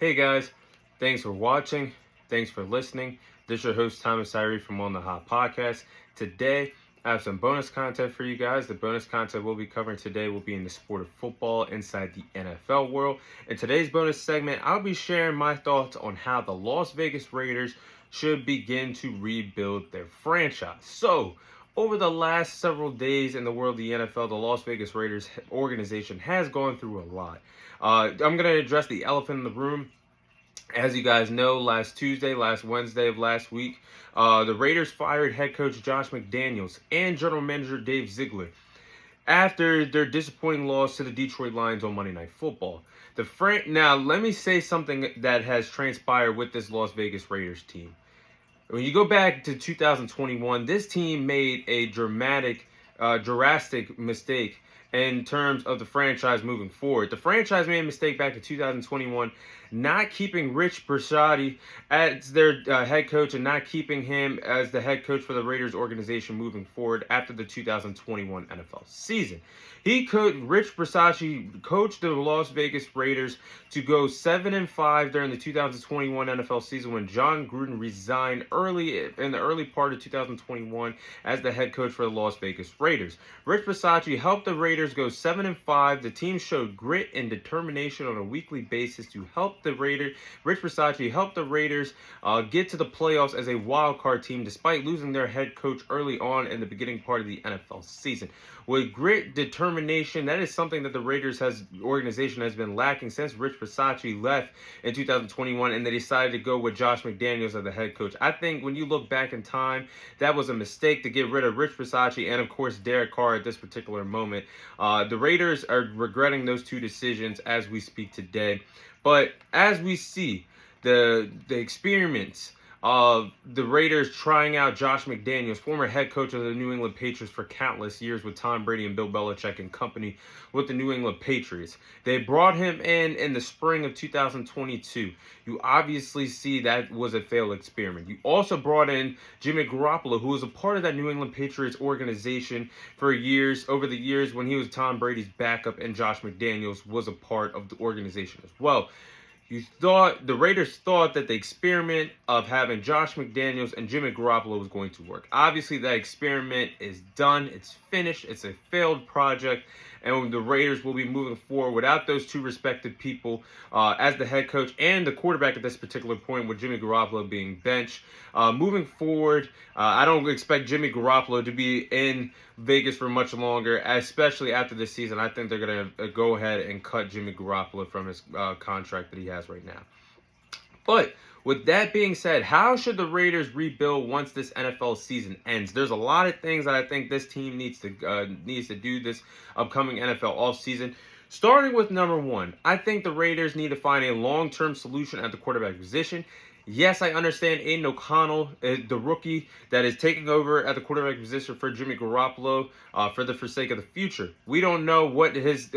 Hey guys, thanks for watching. Thanks for listening. This is your host Thomas Irie from On the Hot Podcast. Today, I have some bonus content for you guys. The bonus content we'll be covering today will be in the sport of football inside the NFL world. In today's bonus segment, I'll be sharing my thoughts on how the Las Vegas Raiders should begin to rebuild their franchise. So, over the last several days in the world of the NFL, the Las Vegas Raiders organization has gone through a lot. I'm going to address the elephant in the room. As you guys know, last Wednesday of last week, the Raiders fired head coach Josh McDaniels and general manager Dave Ziegler after their disappointing loss to the Detroit Lions on Monday Night Football. Now, let me say something that has transpired with this Las Vegas Raiders team. When you go back to 2021, this team made a drastic mistake in terms of the franchise moving forward. The franchise made a mistake back in 2021, not keeping Rich Bisciotti as their head coach and not keeping him as the head coach for the Raiders organization moving forward after the 2021 NFL season. Rich Bisciotti coached the Las Vegas Raiders to go 7-5 during the 2021 NFL season when John Gruden resigned in the early part of 2021 as the head coach for the Las Vegas Raiders. Rich Bisciotti helped the Raiders go 7-5. The team showed grit and determination on a weekly basis to help the Raiders. Rich Bisciotti helped the Raiders get to the playoffs as a wild card team despite losing their head coach early on in the beginning part of the NFL season. With grit, determination, that is something that the Raiders organization has been lacking since Rich Bisciotti left in 2021 and they decided to go with Josh McDaniels as the head coach. I think when you look back in time, that was a mistake to get rid of Rich Bisciotti and, of course, Derek Carr at this particular moment. The Raiders are regretting those two decisions as we speak today. But as we see, the experiments of the Raiders trying out Josh McDaniels, former head coach of the New England Patriots for countless years with Tom Brady and Bill Belichick and company with the New England Patriots. They brought him in the spring of 2022. You obviously see that was a failed experiment. You also brought in Jimmy Garoppolo, who was a part of that New England Patriots organization for over the years when he was Tom Brady's backup, and Josh McDaniels was a part of the organization as well. The Raiders thought that the experiment of having Josh McDaniels and Jimmy Garoppolo was going to work. Obviously, that experiment is done. It's finished. It's a failed project. And the Raiders will be moving forward without those two respected people as the head coach and the quarterback at this particular point, with Jimmy Garoppolo being benched. Moving forward, I don't expect Jimmy Garoppolo to be in Vegas for much longer, especially after this season. I think they're going to go ahead and cut Jimmy Garoppolo from his contract that he has right now. But with that being said, how should the Raiders rebuild once this NFL season ends? There's a lot of things that I think this team needs to do this upcoming NFL offseason. Starting with number one, I think the Raiders need to find a long-term solution at the quarterback position. Yes, I understand Aiden O'Connell, the rookie that is taking over at the quarterback position for Jimmy Garoppolo for sake of the future. We don't know what his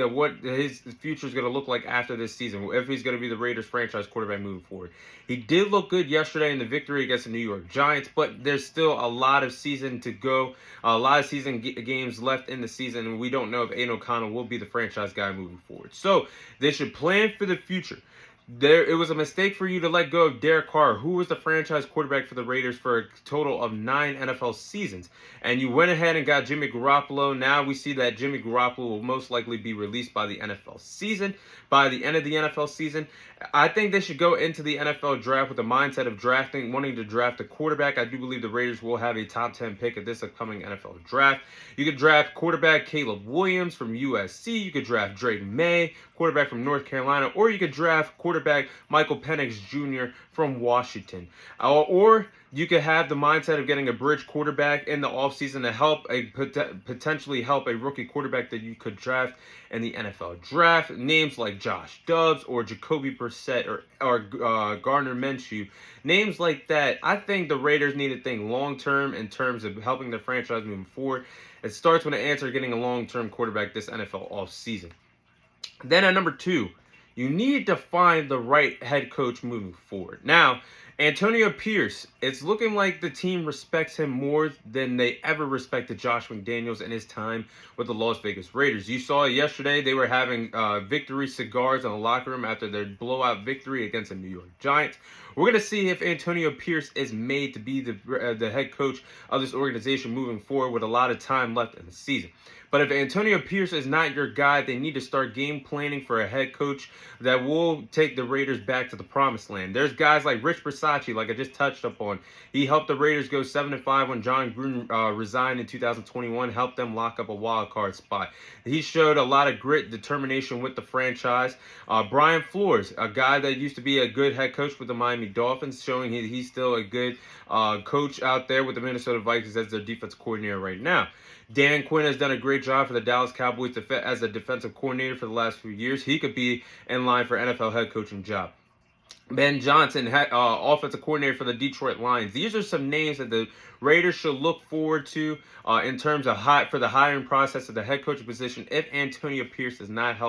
future is going to look like after this season, if he's going to be the Raiders franchise quarterback moving forward. He did look good yesterday in the victory against the New York Giants, but there's still a lot of season to go, a lot of season games left in the season, and we don't know if Aiden O'Connell will be the franchise guy moving forward. So they should plan for the future. It was a mistake for you to let go of Derek Carr, who was the franchise quarterback for the Raiders for a total of 9 NFL seasons. And you went ahead and got Jimmy Garoppolo. Now we see that Jimmy Garoppolo will most likely be released by the NFL season, by the end of the NFL season. I think they should go into the NFL draft with the mindset of wanting to draft a quarterback. I do believe the Raiders will have a top 10 pick at this upcoming NFL draft. You could draft quarterback Caleb Williams from USC. You could draft Drake May, quarterback from North Carolina, or you could draft quarterback Michael Penix Jr. from Washington. Or you could have the mindset of getting a bridge quarterback in the offseason to potentially help a rookie quarterback that you could draft in the NFL draft. Names like Josh Dobbs or Jacoby Brissett or Gardner Minshew. Names like that. I think the Raiders need to think long-term in terms of helping their franchise moving forward. It starts with an answer getting a long-term quarterback this NFL offseason. Then at number 2, you need to find the right head coach moving forward. Now, Antonio Pierce, it's looking like the team respects him more than they ever respected Josh McDaniels in his time with the Las Vegas Raiders. You saw yesterday they were having victory cigars in the locker room after their blowout victory against the New York Giants. We're going to see if Antonio Pierce is made to be the head coach of this organization moving forward with a lot of time left in the season. But if Antonio Pierce is not your guy, they need to start game planning for a head coach that will take the Raiders back to the promised land. There's guys like Rich Bisaccia, like I just touched upon. He helped the Raiders go 7-5 when John Gruden resigned in 2021, helped them lock up a wild card spot. He showed a lot of grit, determination with the franchise. Brian Flores, a guy that used to be a good head coach with the Miami Dolphins, showing he's still a good coach out there with the Minnesota Vikings as their defense coordinator right now. Dan Quinn has done a great job for the Dallas Cowboys as a defensive coordinator for the last few years. He could be in line for NFL head coaching job. Ben Johnson, offensive coordinator for the Detroit Lions. These are some names that the Raiders should look forward to in terms of for the hiring process of the head coaching position if Antonio Pierce does not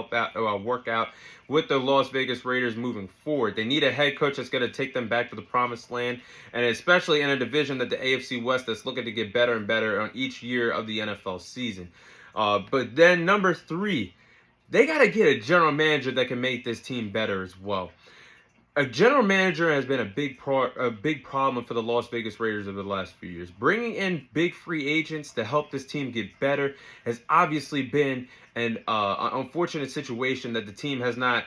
work out with the Las Vegas Raiders moving forward. They need a head coach that's going to take them back to the promised land, and especially in a division that the AFC West that's looking to get better and better on each year of the NFL season. But then number 3, they got to get a general manager that can make this team better as well. A general manager has been a big problem for the Las Vegas Raiders over the last few years. Bringing in big free agents to help this team get better has obviously been an unfortunate situation that the team has not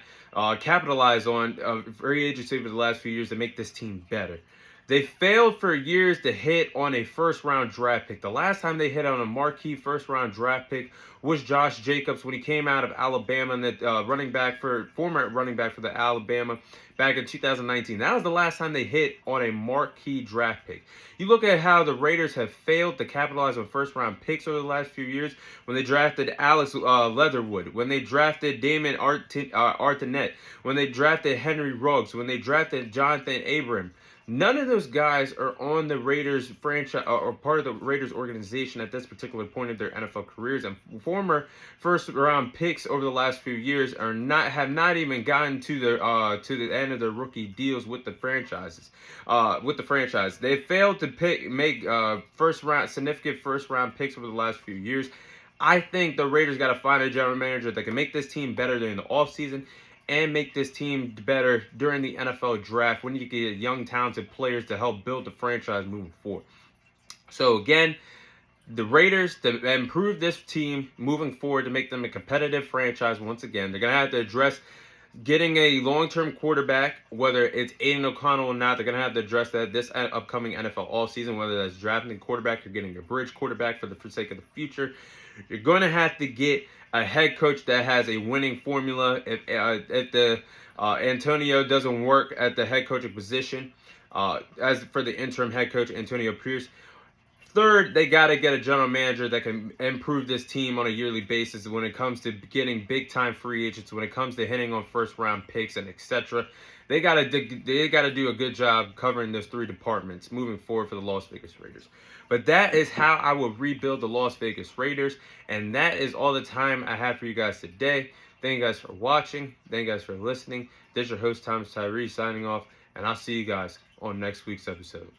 capitalized on free agency over the last few years to make this team better. They failed for years to hit on a first-round draft pick. The last time they hit on a marquee first-round draft pick was Josh Jacobs when he came out of Alabama, and the former running back for the Alabama back in 2019. That was the last time they hit on a marquee draft pick. You look at how the Raiders have failed to capitalize on first-round picks over the last few years when they drafted Alex Leatherwood, when they drafted Damon Arnette, when they drafted Henry Ruggs, when they drafted Jonathan Abram. None of those guys are on the Raiders franchise or part of the Raiders organization at this particular point of their NFL careers, and former first-round picks over the last few years have not even gotten to the end of their rookie deals with the franchises. They failed to make significant first-round picks over the last few years. I think the Raiders got to find a general manager that can make this team better during the offseason and make this team better during the NFL draft when you get young, talented players to help build the franchise moving forward. So again, the Raiders, to improve this team moving forward to make them a competitive franchise once again, they're going to have to address getting a long-term quarterback, whether it's Aiden O'Connell or not. They're going to have to address that this upcoming NFL offseason, whether that's drafting a quarterback or getting a bridge quarterback for the sake of the future. You're going to have to get a head coach that has a winning formula. If the Antonio doesn't work at the head coaching position, as for the interim head coach, Antonio Pierce. Third, they got to get a general manager that can improve this team on a yearly basis when it comes to getting big-time free agents, when it comes to hitting on first-round picks and etc. They got to do a good job covering those 3 departments moving forward for the Las Vegas Raiders. But that is how I will rebuild the Las Vegas Raiders, and that is all the time I have for you guys today. Thank you guys for watching. Thank you guys for listening. This is your host, Thomas Tyree, signing off, and I'll see you guys on next week's episode.